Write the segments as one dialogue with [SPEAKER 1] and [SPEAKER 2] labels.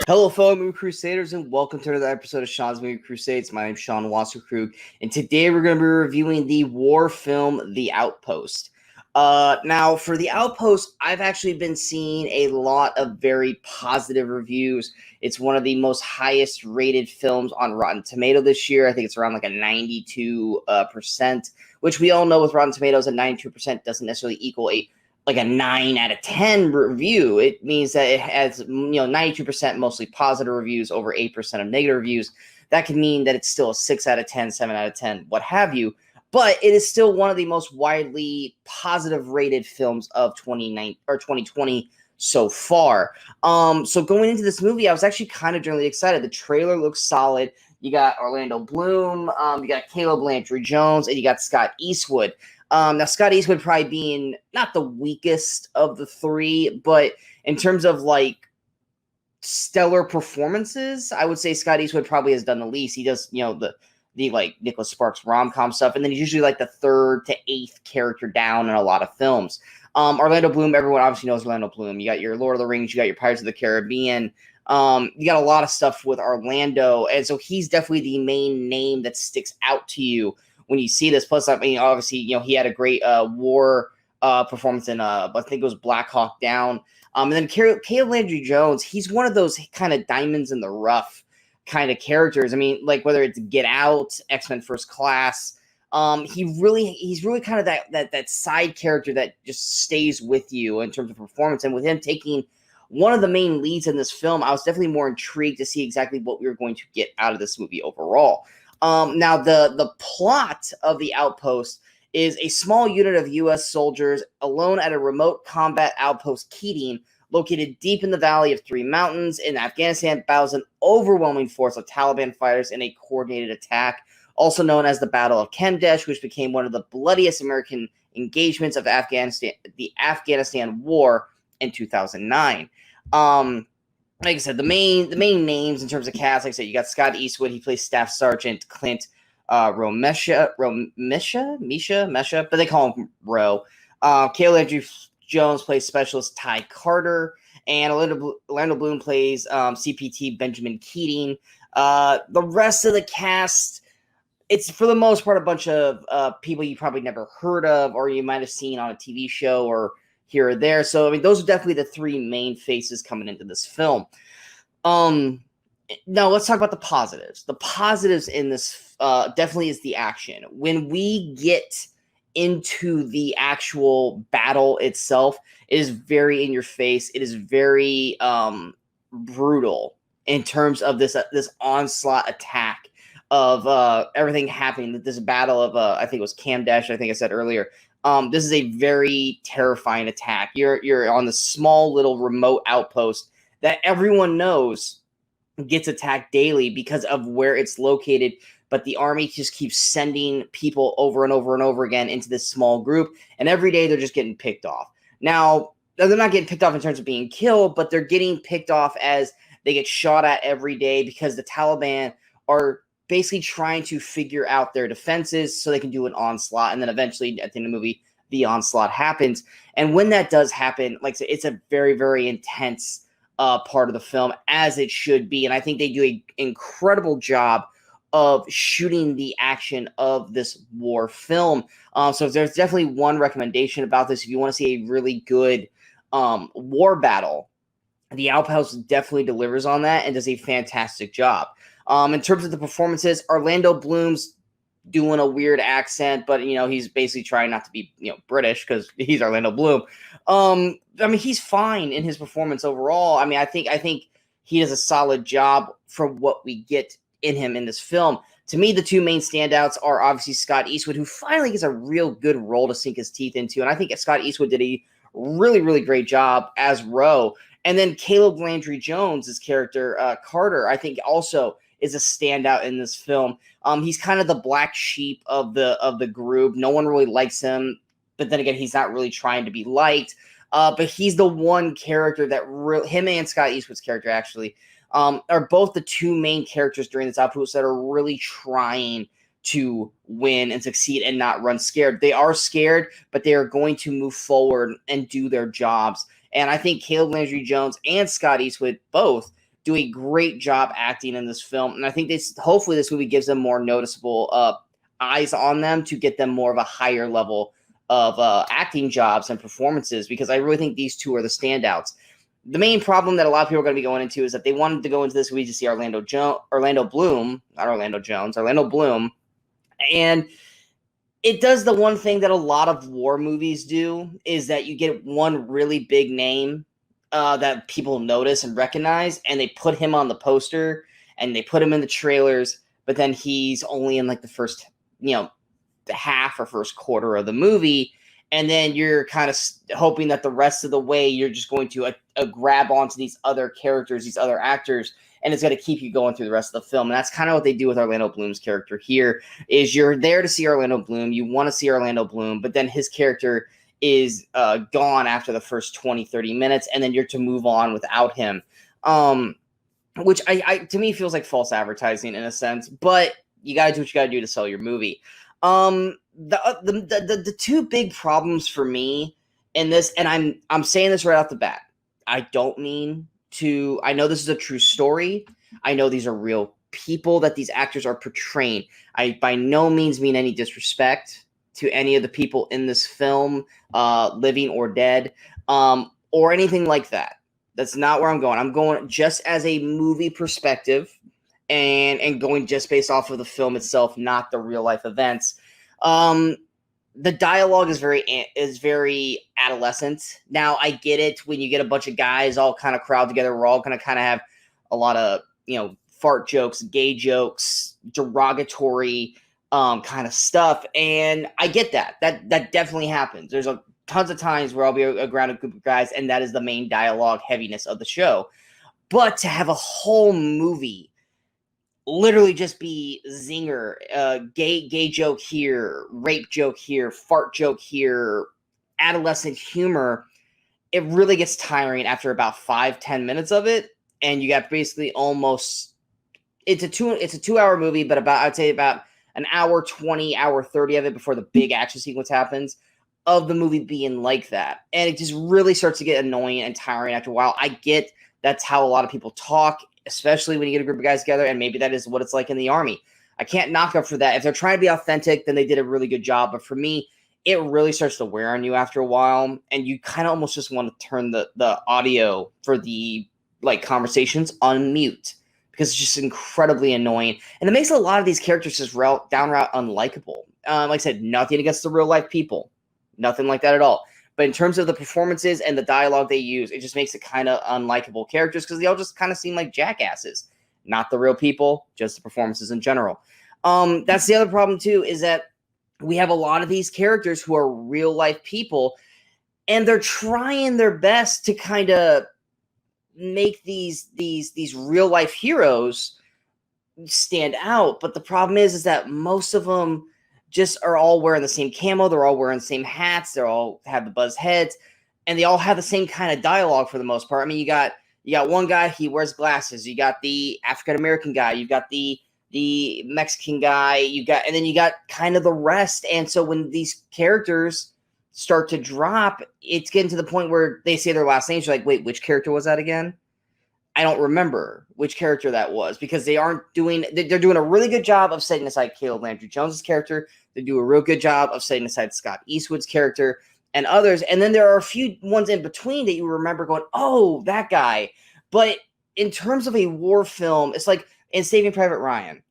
[SPEAKER 1] Hello, fellow Movie Crusaders, and welcome to another episode of Sean's Movie Crusades. My name's Sean Wasserkrug, and today we're going to be reviewing the war film, The Outpost. Now, for The Outpost, I've actually been seeing a lot of very positive reviews. It's one of the most highest rated films on Rotten Tomato this year. I think it's around like a 92%, which we all know with Rotten Tomatoes, a 92% doesn't necessarily equal a 9 out of 10 review. It means that it has 92% mostly positive reviews, over 8% of negative reviews. That can mean that it's still a 6 out of 10, 7 out of 10, what have you. But it is still one of the most widely positive rated films of 2020 so far. So going into this movie, I was actually kind of generally excited. The trailer looks solid. You got Orlando Bloom, you got Caleb Landry Jones, and you got Scott Eastwood. Now, Scott Eastwood probably being not the weakest of the three, but in terms of like stellar performances, I would say Scott Eastwood probably has done the least. He does, the like Nicholas Sparks rom-com stuff, and then he's usually like the 3rd to 8th character down in a lot of films. Orlando Bloom, everyone obviously knows Orlando Bloom. You got your Lord of the Rings, you got your Pirates of the Caribbean. You got a lot of stuff with Orlando, and so he's definitely the main name that sticks out to you when you see this. Plus, I mean, obviously, he had a great war performance in, I think it was Black Hawk Down. And then Caleb Landry Jones, he's one of those kind of diamonds in the rough kind of characters. I mean, like whether it's Get Out, X-Men First Class, he's really kind of that side character that just stays with you in terms of performance. And with him taking one of the main leads in this film, I was definitely more intrigued to see exactly what we were going to get out of this movie overall. Now, the plot of The Outpost is a small unit of U.S. soldiers alone at a remote combat outpost Keating, located deep in the Valley of Three Mountains in Afghanistan, battles an overwhelming force of Taliban fighters in a coordinated attack, also known as the Battle of Kamdesh, which became one of the bloodiest American engagements of the Afghanistan War in 2009. Like I said, the main names in terms of cast, like I said, you got Scott Eastwood. He plays Staff Sergeant Clint Misha, but they call him Ro. Caleb Andrew Jones plays Specialist Ty Carter, and Orlando Bloom plays CPT Benjamin Keating. The rest of the cast, it's for the most part a bunch of people you probably never heard of, or you might have seen on a TV show or here or there. So, I mean, those are definitely the 3 main faces coming into this film. Now, let's talk about the positives. The positives in this definitely is the action. When we get into the actual battle itself, it is very in your face. It is very brutal in terms of this onslaught attack of everything happening. This battle of, I think it was Kamdesh, I think I said earlier. This is a very terrifying attack. You're on the small little remote outpost that everyone knows gets attacked daily because of where it's located, but the army just keeps sending people over and over and over again into this small group, and every day they're just getting picked off. Now, they're not getting picked off in terms of being killed, but they're getting picked off as they get shot at every day because the Taliban are basically trying to figure out their defenses so they can do an onslaught. And then eventually at the end of the movie, the onslaught happens. And when that does happen, like I said, it's a very, very intense part of the film, as it should be. And I think they do an incredible job of shooting the action of this war film. So there's definitely one recommendation about this. If you want to see a really good war battle, The Outpost definitely delivers on that and does a fantastic job. In terms of the performances, Orlando Bloom's doing a weird accent, but he's basically trying not to be British because he's Orlando Bloom. I mean, he's fine in his performance overall. I mean, I think he does a solid job for what we get in him in this film. To me, the 2 main standouts are obviously Scott Eastwood, who finally gets a real good role to sink his teeth into, and I think Scott Eastwood did a really, really great job as Ro. And then Caleb Landry Jones, his character Carter, I think also is a standout in this film. He's kind of the black sheep of the group. No one really likes him, but then again, he's not really trying to be liked. But he's the one character that him and Scott Eastwood's character actually are both the 2 main characters during this outpost that are really trying to win and succeed and not run scared. They are scared, but they are going to move forward and do their jobs. And I think Caleb Landry Jones and Scott Eastwood both do a great job acting in this film, and I think hopefully this movie gives them more noticeable eyes on them to get them more of a higher level of acting jobs and performances, because I really think these two are the standouts. The main problem that a lot of people are going to be going into is that they wanted to go into this movie to see Orlando Bloom, and it does the one thing that a lot of war movies do, is that you get one really big name that people notice and recognize, and they put him on the poster and they put him in the trailers, but then he's only in like the first, the half or first quarter of the movie, and then you're kind of hoping that the rest of the way you're just going to grab onto these other characters, these other actors, and it's going to keep you going through the rest of the film. And that's kind of what they do with Orlando Bloom's character here, is you're there to see Orlando Bloom, you want to see Orlando Bloom, but then his character is gone after the first 20-30 minutes, and then you're to move on without him, which I to me feels like false advertising in a sense, but you got to do what you got to do to sell your movie. The two big problems for me in this, and I'm saying this right off the bat, I don't mean to, I know this is a true story, I know these are real people that these actors are portraying. I by no means mean any disrespect to any of the people in this film, living or dead, or anything like that. That's not where I'm going. I'm going just as a movie perspective, and going just based off of the film itself, not the real life events. The dialogue is very adolescent. Now, I get it when you get a bunch of guys all kind of crowd together. We're all going to kind of have a lot of, fart jokes, gay jokes, derogatory kind of stuff. And I get that. That definitely happens. There's tons of times where I'll be around a group of guys, and that is the main dialogue heaviness of the show. But to have a whole movie literally just be zinger, gay joke here, rape joke here, fart joke here, adolescent humor, it really gets tiring after about 5-10 minutes of it, and you got basically almost, it's a 2-hour movie, but I'd say about an hour 20, hour 30 of it before the big action sequence happens, of the movie being like that. And it just really starts to get annoying and tiring after a while. I get that's how a lot of people talk, especially when you get a group of guys together, and maybe that is what it's like in the Army. I can't knock them for that. If they're trying to be authentic, then they did a really good job. But for me, it really starts to wear on you after a while, and you kind of almost just want to turn the audio for the conversations on mute, because it's just incredibly annoying. And it makes a lot of these characters just downright unlikable. Like I said, nothing against the real life people. Nothing like that at all. But in terms of the performances and the dialogue they use, it just makes it kind of unlikable characters, because they all just kind of seem like jackasses. Not the real people, just the performances in general. That's the other problem too, is that we have a lot of these characters who are real life people, and they're trying their best to kind of make these real life heroes stand out. But the problem is that most of them just are all wearing the same camo. They're all wearing the same hats. They all have the buzz heads, and they all have the same kind of dialogue for the most part. I mean, you got one guy, he wears glasses. You got the African-American guy. You got the Mexican guy. And then you got kind of the rest. And so when these characters start to drop, it's getting to the point where they say their last names. You're like, wait, which character was that again? I don't remember which character that was, because they're doing a really good job of setting aside Caleb Landry Jones's character. They do a real good job of setting aside Scott Eastwood's character and others. And then there are a few ones in between that you remember going, oh, that guy. But in terms of a war film, it's like in Saving Private Ryan,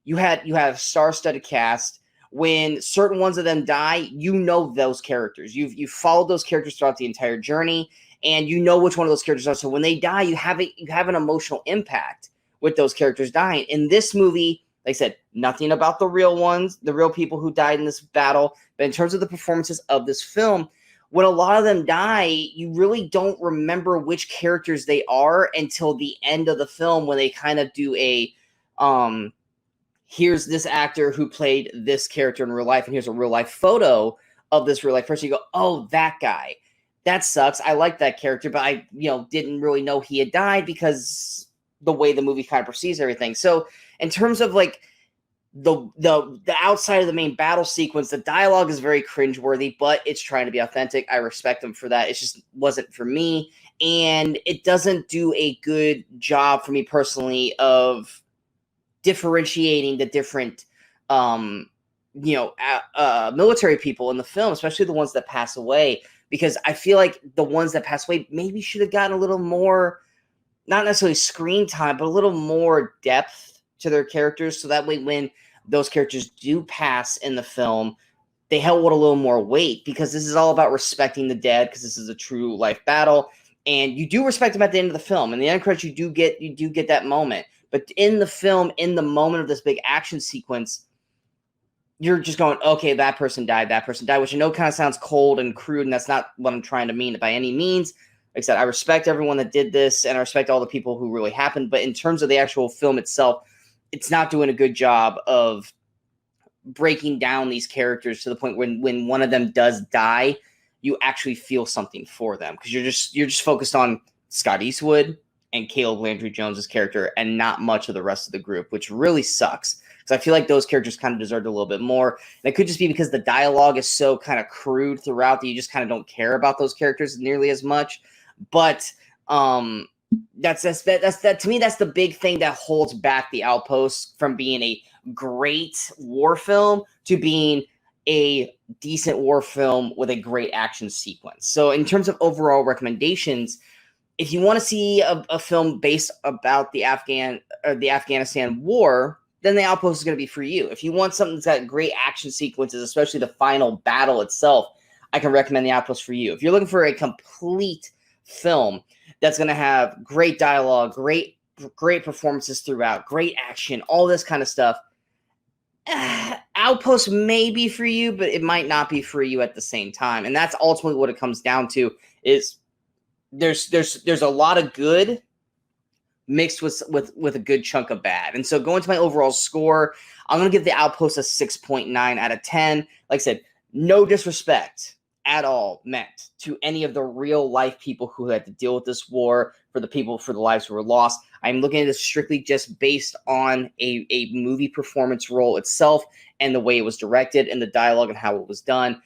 [SPEAKER 1] you have star-studded cast. When certain ones of them die, you know those characters. You've followed those characters throughout the entire journey, and you know which one of those characters are. So when they die, you have an emotional impact with those characters dying. In this movie, like I said, nothing about the real ones, the real people who died in this battle. But in terms of the performances of this film, when a lot of them die, you really don't remember which characters they are until the end of the film, when they kind of do a here's this actor who played this character in real life, and here's a real life photo of this real life person. You go, oh, that guy. That sucks. I like that character, but I, didn't really know he had died, because the way the movie kind of perceives everything. So in terms of the outside of the main battle sequence, the dialogue is very cringeworthy, but it's trying to be authentic. I respect them for that. It just wasn't for me. and it doesn't do a good job for me personally of differentiating the different military people in the film, especially the ones that pass away, because I feel like the ones that pass away maybe should have gotten a little more, not necessarily screen time, but a little more depth to their characters, so that way when those characters do pass in the film, they held with a little more weight, because this is all about respecting the dead, because this is a true life battle, and you do respect them at the end of the film. In the end credits, you do get that moment, but in the film, in the moment of this big action sequence, you're just going, okay, that person died, which I know kind of sounds cold and crude, and that's not what I'm trying to mean by any means. Like I said, I respect everyone that did this, and I respect all the people who really happened, but in terms of the actual film itself, it's not doing a good job of breaking down these characters to the point when one of them does die, you actually feel something for them, because you're just focused on Scott Eastwood and Caleb Landry Jones's character and not much of the rest of the group, which really sucks, because I feel like those characters kind of deserved a little bit more. And it could just be because the dialogue is so kind of crude throughout that you just kind of don't care about those characters nearly as much. But that's to me, that's the big thing that holds back The Outpost from being a great war film to being a decent war film with a great action sequence. So in terms of overall recommendations, if you want to see a film based about the Afghanistan war, then The Outpost is going to be for you. If you want something that's got great action sequences, especially the final battle itself, I can recommend The Outpost for you. If you're looking for a complete film that's going to have great dialogue, great performances throughout, great action, all this kind of stuff, Outpost may be for you, but it might not be for you at the same time. And that's ultimately what it comes down to, is there's a lot of good mixed with a good chunk of bad. And so going to my overall score, I'm going to give The Outpost a 6.9 out of 10. Like I said, no disrespect at all meant to any of the real life people who had to deal with this war, for the lives who were lost. I'm looking at this strictly just based on a movie performance role itself and the way it was directed and the dialogue and how it was done.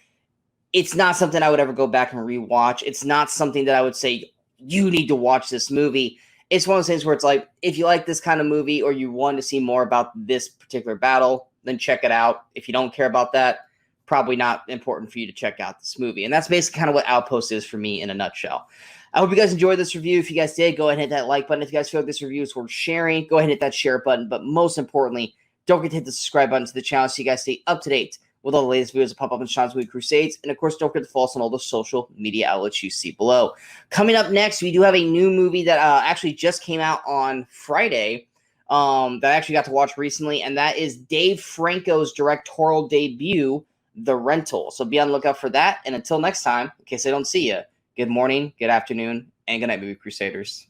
[SPEAKER 1] It's not something I would ever go back and rewatch. It's not something that I would say, you need to watch this movie. It's one of those things where it's like, if you like this kind of movie or you want to see more about this particular battle, then check it out. If you don't care about that, probably not important for you to check out this movie. And that's basically kind of what Outpost is for me in a nutshell. I hope you guys enjoyed this review. If you guys did, go ahead and hit that like button. If you guys feel like this review is worth sharing, go ahead and hit that share button. But most importantly, don't forget to hit the subscribe button to the channel so you guys stay up to date with all the latest videos that pop up in Sean's Movie Crusades. And of course, don't forget to follow us on all the social media outlets you see below. Coming up next, we do have a new movie that actually just came out on Friday that I actually got to watch recently, and that is Dave Franco's directorial debut, The Rental. So be on the lookout for that. And until next time, in case I don't see you, good morning, good afternoon, and good night, Movie Crusaders.